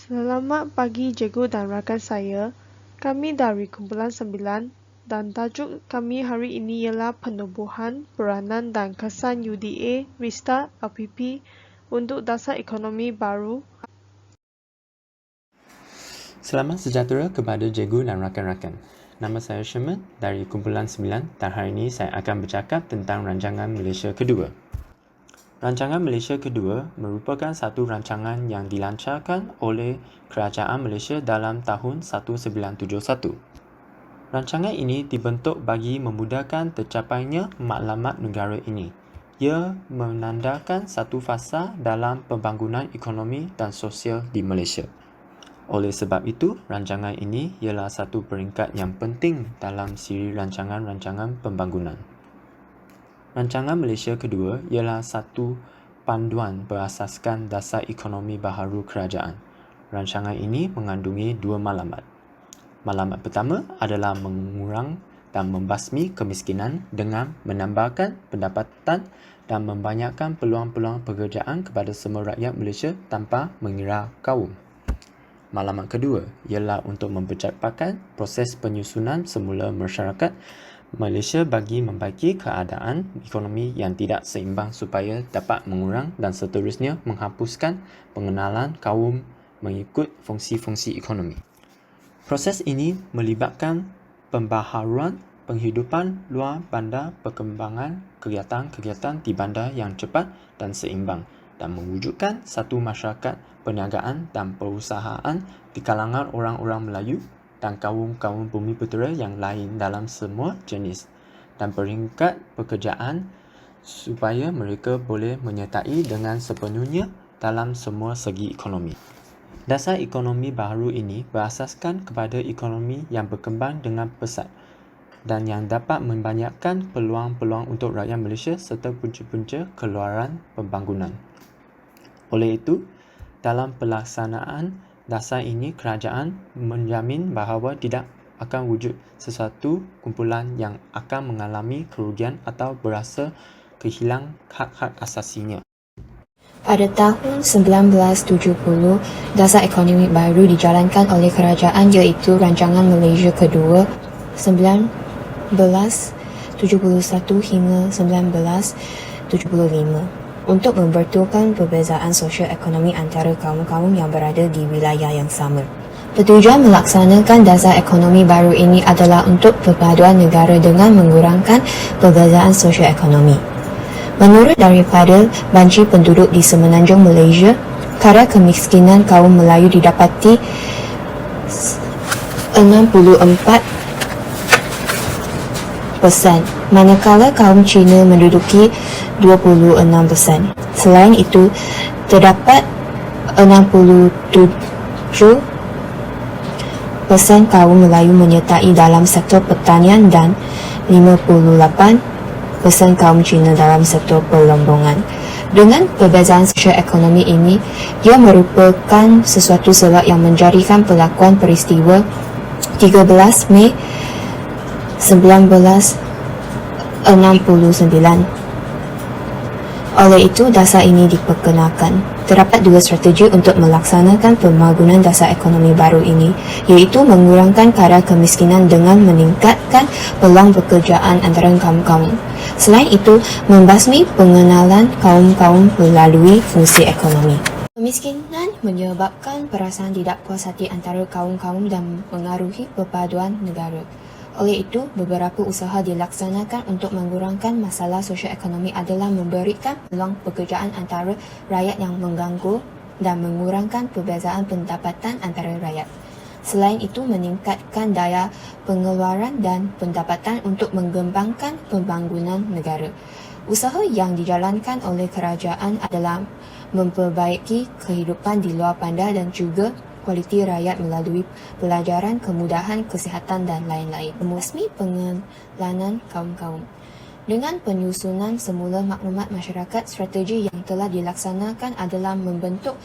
Selamat pagi cikgu dan rakan saya. Kami dari kumpulan 9 dan tajuk kami hari ini ialah penubuhan, peranan dan kesan UDA, Vista, LPP untuk dasar ekonomi baru. Selamat sejahtera kepada cikgu dan rakan-rakan. Nama saya Sherman dari kumpulan 9 dan hari ini saya akan bercakap tentang rancangan Malaysia Kedua. Rancangan Malaysia Kedua merupakan satu rancangan yang dilancarkan oleh Kerajaan Malaysia dalam tahun 1971. Rancangan ini dibentuk bagi memudahkan tercapainya matlamat negara ini. Ia menandakan satu fasa dalam pembangunan ekonomi dan sosial di Malaysia. Oleh sebab itu, rancangan ini ialah satu peringkat yang penting dalam siri rancangan-rancangan pembangunan. Rancangan Malaysia Kedua ialah satu panduan berasaskan dasar ekonomi baharu kerajaan. Rancangan ini mengandungi dua matlamat. Matlamat pertama adalah mengurang dan membasmi kemiskinan dengan menambahkan pendapatan dan membanyakkan peluang-peluang pekerjaan kepada semua rakyat Malaysia tanpa mengira kaum. Matlamat kedua ialah untuk mempercepatkan proses penyusunan semula masyarakat Malaysia bagi membaiki keadaan ekonomi yang tidak seimbang supaya dapat mengurang dan seterusnya menghapuskan pengenalan kaum mengikut fungsi-fungsi ekonomi. Proses ini melibatkan pembaharuan penghidupan luar bandar, perkembangan kegiatan-kegiatan di bandar yang cepat dan seimbang dan mewujudkan satu masyarakat perniagaan dan perusahaan di kalangan orang-orang Melayu dan kaum-kaum bumi putera yang lain dalam semua jenis dan peringkat pekerjaan supaya mereka boleh menyertai dengan sepenuhnya dalam semua segi ekonomi. Dasar ekonomi baharu ini berasaskan kepada ekonomi yang berkembang dengan pesat dan yang dapat membanyakkan peluang-peluang untuk rakyat Malaysia serta punca-punca keluaran pembangunan. Oleh itu, dalam pelaksanaan dasar ini, kerajaan menjamin bahawa tidak akan wujud sesuatu kumpulan yang akan mengalami kerugian atau berasa kehilang hak-hak asasinya. Pada tahun 1970, dasar ekonomi baru dijalankan oleh kerajaan iaitu Rancangan Malaysia Kedua 1971 hingga 1975 untuk mempertukarkan perbezaan sosial ekonomi antara kaum-kaum yang berada di wilayah yang sama. Tujuan melaksanakan dasar ekonomi baru ini adalah untuk perpaduan negara dengan mengurangkan perbezaan sosial ekonomi. Menurut daripada banci penduduk di semenanjung Malaysia, kadar kemiskinan kaum Melayu didapati 64%, manakala kaum Cina menduduki 26%. Selain itu, terdapat 67% kaum Melayu menyertai dalam sektor pertanian dan 58% kaum Cina dalam sektor perlombongan. Dengan perbezaan sosial ekonomi ini, ia merupakan sesuatu sebab yang menjadikan perlakuan peristiwa 13 Mei 1969. Oleh itu, dasar ini diperkenalkan. Terdapat dua strategi untuk melaksanakan pembangunan dasar ekonomi baru ini, iaitu mengurangkan kadar kemiskinan dengan meningkatkan peluang pekerjaan antara kaum-kaum. Selain itu, membasmi pengenalan kaum-kaum melalui fungsi ekonomi. Kemiskinan menyebabkan perasaan tidak puas hati antara kaum-kaum dan mengaruhi perpaduan negara. Oleh itu, beberapa usaha dilaksanakan untuk mengurangkan masalah sosial ekonomi adalah memberikan peluang pekerjaan antara rakyat yang mengganggu dan mengurangkan perbezaan pendapatan antara rakyat. Selain itu, meningkatkan daya pengeluaran dan pendapatan untuk mengembangkan pembangunan negara. Usaha yang dijalankan oleh kerajaan adalah memperbaiki kehidupan di luar bandar dan juga kualiti rakyat melalui pelajaran, kemudahan, kesihatan dan lain-lain. Membasmi pengenalan kaum-kaum. Dengan penyusunan semula maklumat masyarakat, strategi yang telah dilaksanakan adalah membentuk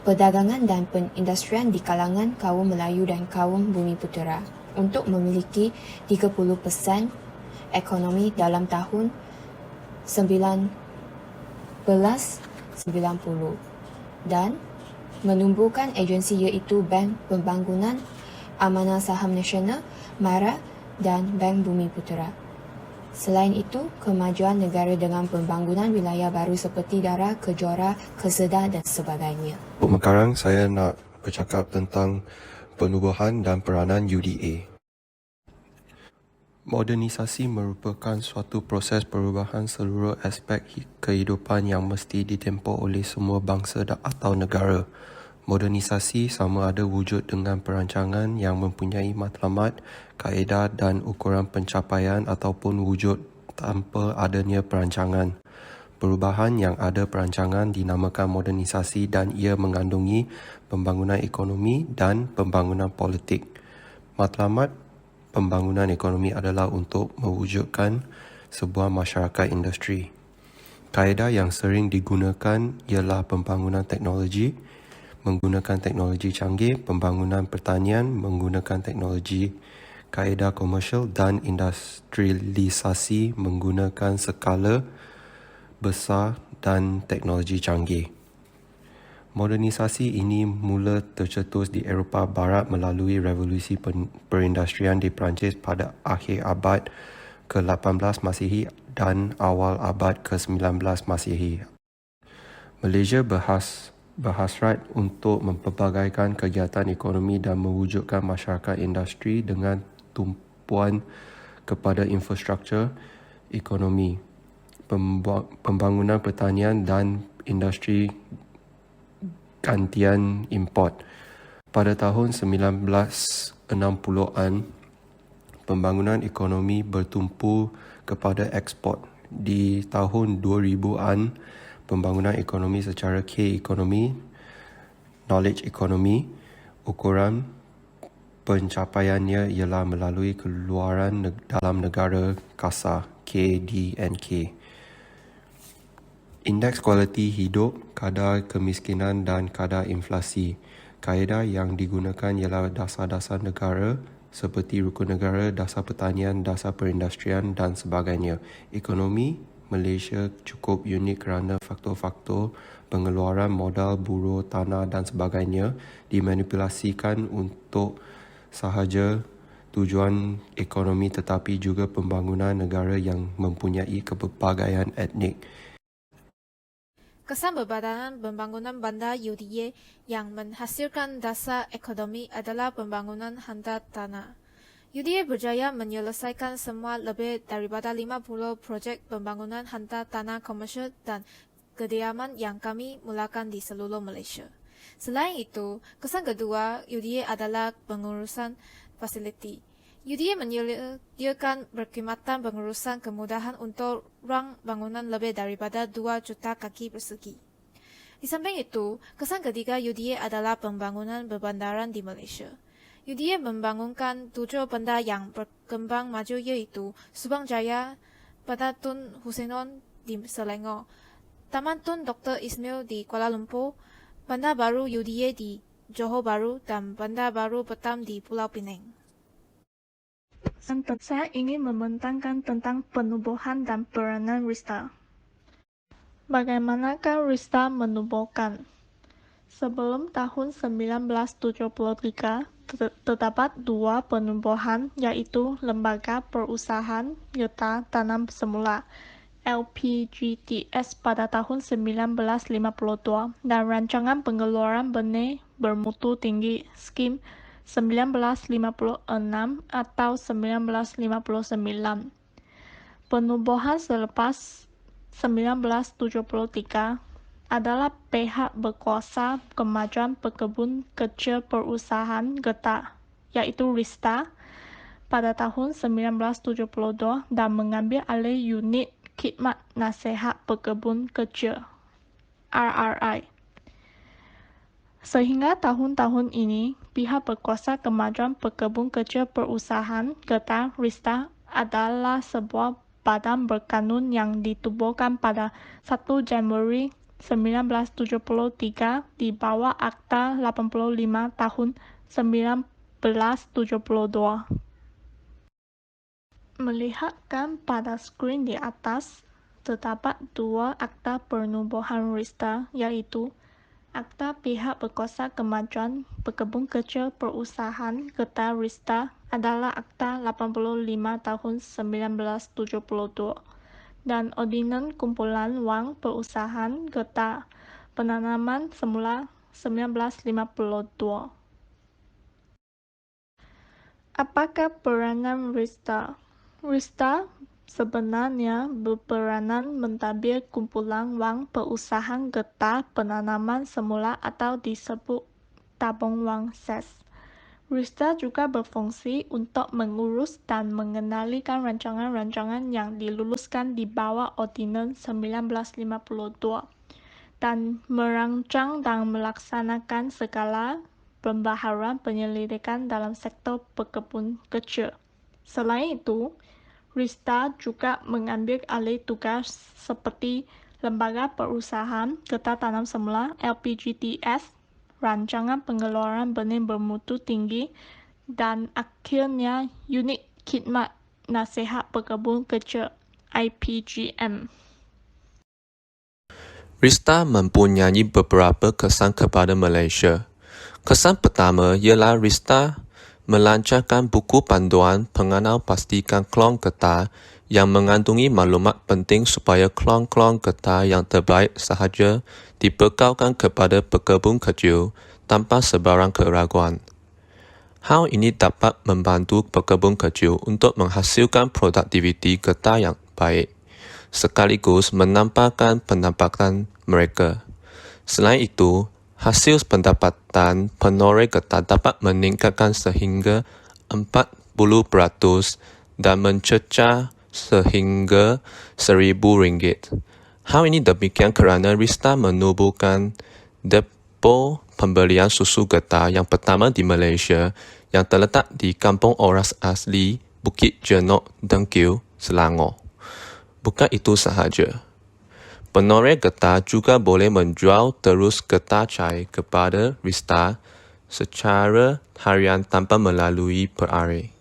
perdagangan dan perindustrian di kalangan kaum Melayu dan kaum Bumi Putera untuk memiliki 30% ekonomi dalam tahun 1990 dan menumbuhkan agensi iaitu Bank Pembangunan Amanah Saham Nasional, MARA dan Bank Bumi Putera. Selain itu, kemajuan negara dengan pembangunan wilayah baru seperti Dara, Kejora, Kesedah dan sebagainya. Sekarang saya nak bercakap tentang penubuhan dan peranan UDA. Modernisasi merupakan suatu proses perubahan seluruh aspek kehidupan yang mesti ditempuh oleh semua bangsa atau negara. Modernisasi sama ada wujud dengan perancangan yang mempunyai matlamat, kaedah dan ukuran pencapaian ataupun wujud tanpa adanya perancangan. Perubahan yang ada perancangan dinamakan modernisasi dan ia mengandungi pembangunan ekonomi dan pembangunan politik. Matlamat pembangunan ekonomi adalah untuk mewujudkan sebuah masyarakat industri. Kaedah yang sering digunakan ialah pembangunan teknologi, menggunakan teknologi canggih, pembangunan pertanian, menggunakan teknologi kaedah komersial dan industrialisasi menggunakan skala besar dan teknologi canggih. Modernisasi ini mula tercetus di Eropah Barat melalui revolusi perindustrian di Perancis pada akhir abad ke-18 Masihi dan awal abad ke-19 Masihi. Malaysia berhasrat untuk mempelbagaikan kegiatan ekonomi dan mewujudkan masyarakat industri dengan tumpuan kepada infrastruktur ekonomi, pembangunan pertanian dan industri gantian import. Pada tahun 1960-an, pembangunan ekonomi bertumpu kepada ekspor. Di tahun 2000-an, pembangunan ekonomi secara K-ekonomi, knowledge economy, ukuran pencapaiannya ialah melalui keluaran dalam negara kasar KDNK. Indeks kualiti hidup, kadar kemiskinan dan kadar inflasi. Kaedah yang digunakan ialah dasar-dasar negara seperti rukun negara, dasar pertanian, dasar perindustrian dan sebagainya. Ekonomi Malaysia cukup unik kerana faktor-faktor pengeluaran modal, buruh, tanah dan sebagainya dimanipulasikan untuk sahaja tujuan ekonomi tetapi juga pembangunan negara yang mempunyai kepelbagaian etnik. Kesan Berbadanan Pembangunan Bandar UDA yang menghasilkan dasar ekonomi adalah pembangunan hantar tanah. UDA berjaya menyelesaikan semua lebih daripada 50 projek pembangunan hantar tanah komersial dan kediaman yang kami mulakan di seluruh Malaysia. Selain itu, kesan kedua UDA adalah pengurusan fasiliti. UDA menyediakan perkhidmatan pengurusan kemudahan untuk ruang bangunan lebih daripada 2 juta kaki persegi. Di samping itu, kesan ketiga UDA adalah pembangunan berbandaran di Malaysia. UDA membangunkan 7 bandar yang berkembang maju iaitu Subang Jaya, Bandar Tun Husein di Selangor, Taman Tun Dr. Ismail di Kuala Lumpur, Bandar Baru UDA di Johor Bahru dan Bandar Baru Batam di Pulau Pinang. Saya ingin membentangkan tentang penubuhan dan peranan RISTA. Bagaimanakah RISTA menubuhkan? Sebelum tahun 1973, terdapat 2 penubuhan yaitu Lembaga Perusahaan Getah Tanam Semula LPGTS pada tahun 1952 dan Rancangan Pengeluaran Benih Bermutu Tinggi SKIM 1956 atau 1959. Penubuhan selepas 1973 adalah pihak berkuasa kemajuan pekebun kecil perusahaan getah, yaitu RISTA, pada tahun 1972 dan mengambil alih unit khidmat nasihat pekebun kecil RRI. Sehingga tahun-tahun ini, pihak berkuasa kemajuan pekebun kecil perusahaan getah RISTA adalah sebuah badan berkanun yang ditubuhkan pada 1 Januari 1973 di bawah Akta 85 tahun 1972. Melihatkan pada skrin di atas, terdapat 2 akta penubuhan RISTA yaitu Akta Pihak Berkuasa Kemajuan Pekebun Kecil Perusahaan Getah RISTA adalah Akta 85 tahun 1972 dan Ordinan Kumpulan Wang Perusahaan Getah Penanaman Semula 1952. Apakah peranan RISTA? RISTA sebenarnya berperanan mentadbir kumpulan wang perusahaan getah penanaman semula atau disebut tabung wang SES. RISTA juga berfungsi untuk mengurus dan mengendalikan rancangan-rancangan yang diluluskan di bawah Ordinan 1952 dan merancang dan melaksanakan segala pembaharuan penyelidikan dalam sektor pekebun kecil. Selain itu, RISTA juga mengambil alih tugas seperti Lembaga Perusahaan Getah Tanam Semula LPGTS, Rancangan Pengeluaran Benih Bermutu Tinggi, dan akhirnya Unit Khidmat Nasihat Pekebun Kecil IPGM. RISTA mempunyai beberapa kesan kepada Malaysia. Kesan pertama ialah RISTA melancarkan buku panduan pengenal pastikan klon getah yang mengandungi maklumat penting supaya klon-klon getah yang terbaik sahaja dibekalkan kepada pekebun kecil tanpa sebarang keraguan. Hal ini dapat membantu pekebun kecil untuk menghasilkan produktiviti getah yang baik, sekaligus menampakkan pendapatan mereka. Selain itu, hasil pendapatan penoreh getah dapat meningkatkan sehingga 40% dan mencecah sehingga RM1,000. Hal ini demikian kerana RISTA menubuhkan depo pembelian susu getah yang pertama di Malaysia yang terletak di Kampung Oras Asli, Bukit Jenok, Dengkiu, Selangor. Bukan itu sahaja. Penoreh getah juga boleh menjual terus getah cair kepada RISTA secara harian tanpa melalui perare.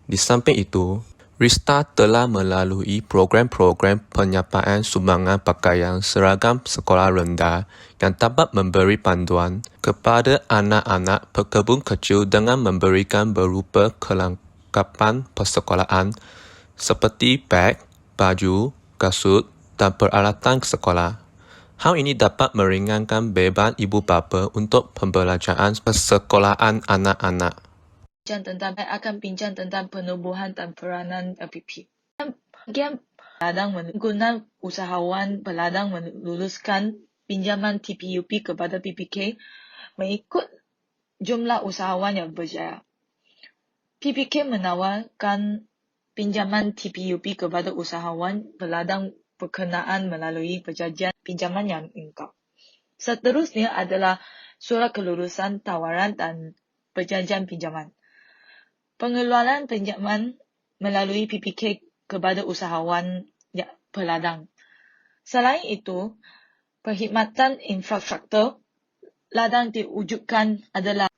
Di samping itu, RISTA telah melalui program-program penyapaan sumbangan pakaian seragam sekolah rendah yang dapat memberi panduan kepada anak-anak pekebun kecil dengan memberikan berupa kelengkapan persekolahan seperti beg, baju, kasut, dan peralatan sekolah. Hal ini dapat meringankan beban ibu bapa untuk pembelajaran persekolahan anak-anak. Bincang tentang penubuhan dan peranan LPP. Bagian peladang menggunakan usahawan peladang meluluskan pinjaman TPUP kepada PPK mengikut jumlah usahawan yang berjaya. PPK menawarkan pinjaman TPUP kepada usahawan peladang berkenaan melalui perjanjian pinjaman yang lengkap. Seterusnya adalah surat kelulusan tawaran dan perjanjian pinjaman. Pengeluaran pinjaman melalui PPK kepada usahawan peladang. Selain itu, perkhidmatan infrastruktur ladang diwujudkan adalah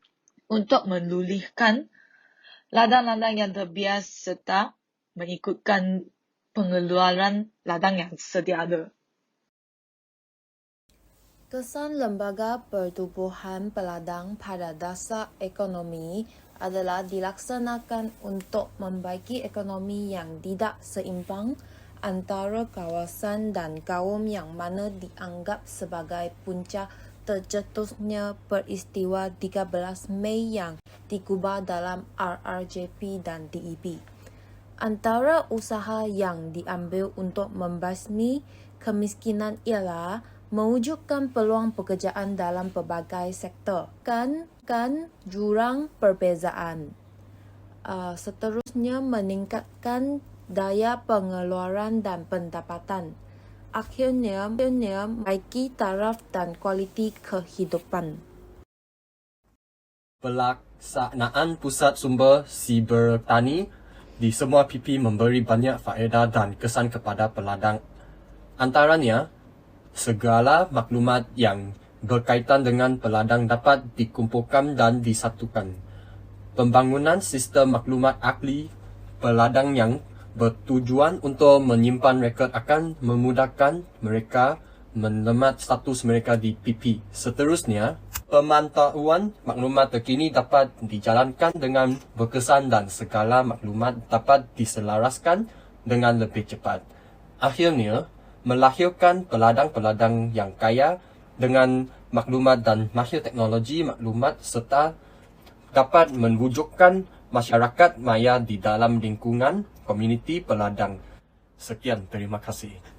untuk melulihkan ladang-ladang yang terbias serta mengikutkan pengeluaran ladang yang sedia ada. Kesan Lembaga Pertubuhan Peladang pada dasar ekonomi adalah dilaksanakan untuk membaiki ekonomi yang tidak seimbang antara kawasan dan kaum yang mana dianggap sebagai punca tercetusnya peristiwa 13 Mei yang digubah dalam RRJP dan DEP. Antara usaha yang diambil untuk membasmi kemiskinan ialah mewujudkan peluang pekerjaan dalam pelbagai sektor, kan jurang perbezaan. Seterusnya meningkatkan daya pengeluaran dan pendapatan. Akhirnya membaiki taraf dan kualiti kehidupan. Pelaksanaan pusat sumber siber tani di semua PP memberi banyak faedah dan kesan kepada peladang. Antaranya, segala maklumat yang berkaitan dengan peladang dapat dikumpulkan dan disatukan. Pembangunan sistem maklumat ahli peladang yang bertujuan untuk menyimpan rekod akan memudahkan mereka menemat status mereka di PP. Seterusnya, pemantauan maklumat terkini dapat dijalankan dengan berkesan dan segala maklumat dapat diselaraskan dengan lebih cepat. Akhirnya, melahirkan peladang-peladang yang kaya dengan maklumat dan mahir teknologi maklumat serta dapat mewujudkan masyarakat maya di dalam lingkungan komuniti peladang. Sekian, terima kasih.